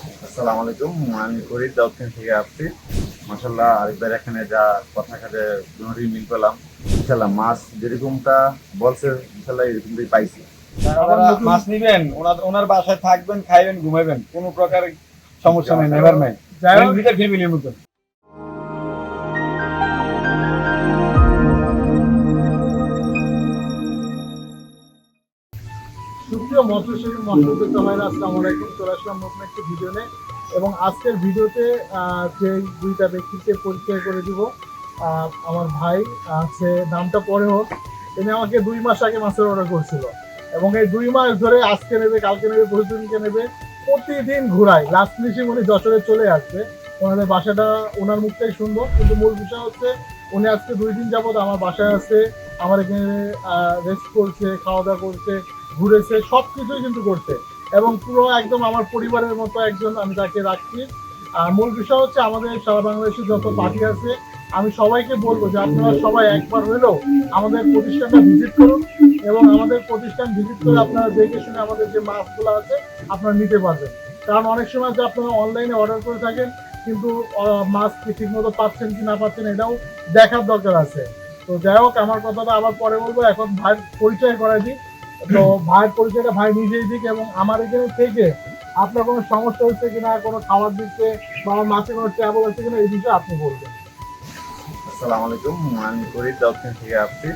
আসসালামু আলাইকুম। আমি ফরিদ দক্ষিণ থেকে আসছি। মাশাআল্লাহ আরিফ ভাইয়ের এখানে যা কথা কাজে দুটোরই মিল পেলাম। ইনশাআল্লাহ মাছ যেরকমটা বলছে ইনশাআল্লাহ এরকমটাই পাইছি। যারা আবার যারা নতুন মাছ নিবেন ওনার বাসায় থাকবেন, খাইবেন, ঘুমাবেন, কোনো প্রকার সমস্যা নেই, নেভার মাইন্ড। যাই হোক, নিজের ফ্যামিলির মতন। সুপ্রিয় মৎস্যজীবী মৎস্যবিদ ভাইরা, আসসালামু আলাইকুম। চলে আসলাম নতুন একটি ভিডিও নিয়ে এবং আজকের ভিডিওতে যে দুইটা ব্যক্তিকে পরিচয় করে দিব। আমার ভাই আছে, নামটা পরে হোক, তিনি আমাকে 2 মাস আগে মাছের অর্ডার করছিল এবং এই 2 মাস ধরে আজকে নেবে, কালকে নেবে, পরশুদিনকে নেবে, প্রতিদিন ঘুরাই। লাস্ট ফিনিশিং উনি যশোরে চলে আসবে। ওনাদের বাসাটা ওনার মুখটাই শুনবো, কিন্তু মূল বিষয় হচ্ছে উনি আজকে 2 দিন যাবত আমার বাসায় আছে, আমার এখানে রেস্ট করছে, খাওয়া দাওয়া করছে, ঘুরেছে, সব কিছুই কিন্তু করছে এবং পুরো একদম আমার পরিবারের মতো একজন আমি তাকে রাখছি। আর মূল বিষয় হচ্ছে আমাদের সারা বাংলাদেশে যত পার্টি আছে, আমি সবাইকে বলবো যে আপনারা সবাই একবার হলেও আমাদের প্রতিষ্ঠানটা ভিজিট করুন এবং আমাদের প্রতিষ্ঠান ভিজিট করে আপনারা দেখে শুনে আমাদের যে মাছগুলো আছে আপনারা নিতে পারবেন। কারণ অনেক সময় যে আপনারা অনলাইনে অর্ডার করে থাকেন, কিন্তু মাছ কি ঠিক মতো পাচ্ছেন কি না পাচ্ছেন এটাও দেখার দরকার আছে। তো যাই হোক, আমার কথাটা আবার পরে বলবো, এখন ভাইয়ের পরিচয় করাই দিই। তো ভাইয়ের পরিচয়টা ভাই নিজেই দিক এবং আমার এখানে থেকে আপনার কোনো সমস্যা হচ্ছে কিনা, কোনো খাবার দিচ্ছে বা আমার মাছে কোনো ট্রাবল হচ্ছে কিনা, এই বিষয়ে আপনি বলবেন। আসসালামু আলাইকুম। আমি ফরিদ দক্ষিণ থেকে আসছি।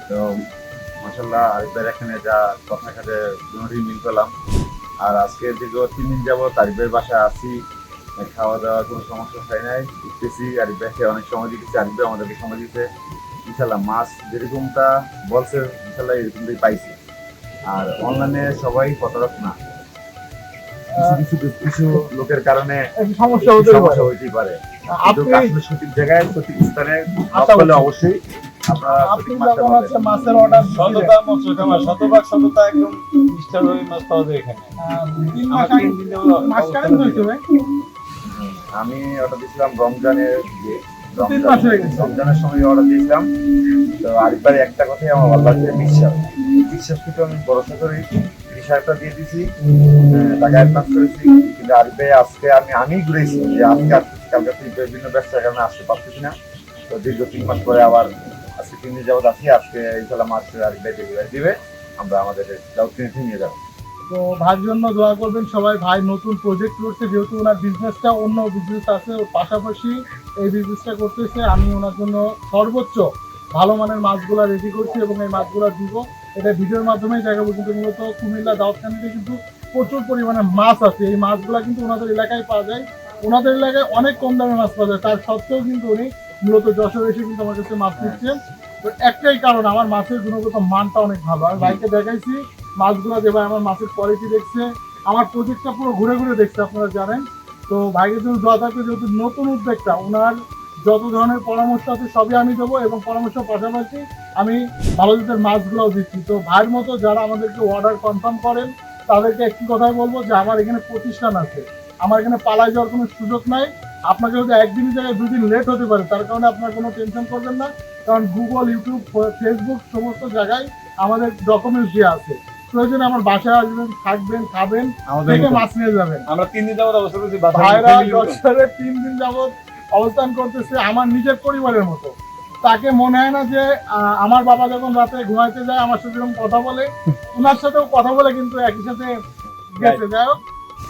তো মাশাআল্লাহ আরিফ ভাইয়ের এখানে যা কথা কাজে দুটোরই মিল পেলাম। আর আজকে দীর্ঘ 3 দিন যাবত আরিফ ভাইয়ের বাসায় আছি। খাওয়া দাওয়ার কোনো সমস্যা হয় নাই, উঠতেছি। আরিফ ভাইকে অনেক সময় দিতেছি, আরিফ ভাই আমাদেরকে সময় দিতে। ইনশাআল্লাহ মাছ যেরকমটা বলছে ইনশাআল্লাহ এরকমটাই পাইছি। আর অনলাইনে সবাই প্রতারক না, কিছু কিছু কিছু লোকের কারণে একটু সমস্যা সমস্যা হইতেই পারে। কিন্তু আপনি আসলে সঠিক জায়গায় সঠিক স্থানে আশা করলে করছি। অবশ্যই আপনারা আপনি সঠিক মাছটা যখন পাবেন। হচ্ছে মাছের অর্ডার সততা মৎস্য খামার, শতভাগ সততা, একদম নিষ্ঠাভাবে মাছ পাওয়া যায় এখানে। 3 মাস আমার আগে 3 দিন যাবত মাস অবস্থান কারেন্ট হয়েছে ভাই। আমি অর্ডার দিয়েছিলাম রমজানের দিকে। 3 মাস হয়ে গেছে। রমজানের সময় অর্ডার দিয়েছিলাম। তো আরিফবারে একটা কথাই আমার ভালো লাগছে, বিশ্বাস। এই বিশ্বাসটুকু আমি ভরসা করি 30,000 দিয়ে দিয়েছি, টাকা অ্যাডভান্স করেছি। কিন্তু আরিফ ভাই আজকে আমি ঘুরেছি যে আজকে আসতেছি, কালকে থেকে বিভিন্ন ব্যবসার কারণে আসতে পারতেছি না। তো দীর্ঘ 3 মাস পরে আবার আজকে 3 দিন যাবত আছি। আজকে ইনশাল্লাহ মাছ আরিফ ভাই ডেলিভারি দিবে, আমরা আমাদের দাউদকে নিয়ে যাবো। তো ভাইয়ের জন্য দোয়া করবেন সবাই। ভাই নতুন প্রজেক্ট করছে, যেহেতু ওনার বিজনেসটা অন্য বিজনেস আছে, ওর পাশাপাশি এই বিজনেসটা করতেছে। আমি ওনার জন্য সর্বোচ্চ ভালো মানের মাছগুলা রেডি করছি এবং এই মাছগুলা দিব। এটা ভিডিওর মাধ্যমে জায়গা পর্যন্ত। মূলত কুমিল্লা দাউদকান্দিতে কিন্তু প্রচুর পরিমাণে মাছ আছে, এই মাছগুলা কিন্তু ওনাদের এলাকায় পাওয়া যায়। ওনাদের এলাকায় অনেক কম দামে মাছ পাওয়া যায়, তার সত্ত্বেও কিন্তু উনি মূলত যশোর এসে কিন্তু আমার কাছে মাছ নিচ্ছেন। তো একটাই কারণ, আমার মাছের গুণগত মানটা অনেক ভালো। আমি ভাইকে দেখাইছি মাছগুলো, যে ভাই আমার মাছের কোয়ালিটি দেখছে, আমার প্রজেক্টটা পুরো ঘুরে ঘুরে দেখছে, আপনারা জানেন। তো ভাইকে জন্য দোয়া থাকবে, যেহেতু নতুন উদ্যোগটা, ওনার যত ধরনের পরামর্শ আছে সবই আমি দেবো এবং পরামর্শ পাশাপাশি আমি ভালো জাতের মাছগুলোও দিচ্ছি। তো ভাইয়ের মতো যারা আমাদেরকে অর্ডার কনফার্ম করেন তাদেরকে একটি কথাই বলবো যে আমার এখানে প্রতিষ্ঠান আছে, আমার এখানে পালায় যাওয়ার কোনো সুযোগ নাই। আপনাকে যদি একদিনের জায়গায় 2 দিন লেট হতে পারে, তার কারণে আপনার কোনো টেনশন করবেন না। কারণ গুগল, ইউটিউব, ফেসবুক সমস্ত জায়গায় আমাদের ডকুমেন্টস দেওয়া আছে। প্রয়োজনে আমার বাসায় আসবেন, থাকবেন, খাবেন, আমাদের থেকে মতন। মাছ নিয়ে যাবেন। আমরা 3 দিন যাবত অবস্থান করছি, ভাইরা যশোরে 3 দিন যাবত অবস্থান করতেছে আমার নিজের পরিবারের মতো। তাকে মনে হয় না যে আমার বাবা যখন রাতে ঘুমাইতে যায় আমার সাথে যখন কথা বলে, ওনার সাথেও কথা বলে কিন্তু একই সাথে গেছে। যাই হোক,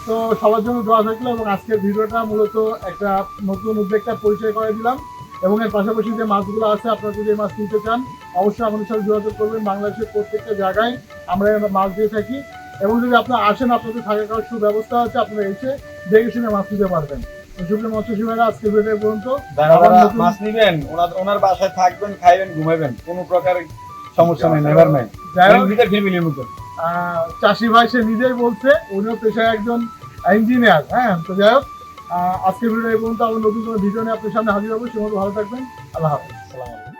তো সবার জন্য দোয়া থাকলো এবং আজকের ভিডিওটা মূলত একটা নতুন উদ্যোগটা পরিচয় করে দিলাম। এবং এর পাশাপাশি যে মাছগুলো আছে, আপনারা যদি এই মাছ নিতে চান অবশ্যই আমাদের সাথে যোগাযোগ করবেন। বাংলাদেশের প্রত্যেকটা জায়গায় আমরা এই মাছ দিয়ে থাকি এবং যদি আপনারা আসেন, আপনাদের থাকা খাওয়ার সুব্যবস্থা আছে, আপনারা এসে দেখে শুনে মাছ নিতে পারবেন। সুপ্রিয় মৎস্যজীবীরা, আজকের ভিডিও পর্যন্ত। যারা আবার যারা নতুন মাছ নিবেন ওনার বাসায় থাকবেন, খাইবেন, ঘুমাবেন, কোনো প্রকার সমস্যা নেই, নেভার মাইন্ড। যাই হোক, নিজের ফ্যামিলির মতন। চাষি ভাই সে নিজেই বলছে, উনিও পেশায় একজন ইঞ্জিনিয়ার। হ্যাঁ, তো যাই হোক, আজকের ভিডিও এই পর্যন্ত। আবার নতুন কোনো ভিডিও নিয়ে আপনার সামনে হাজির হবো। সে মতো ভালো থাকবেন। আল্লাহ হাফেজ। আসসালামু আলাইকুম।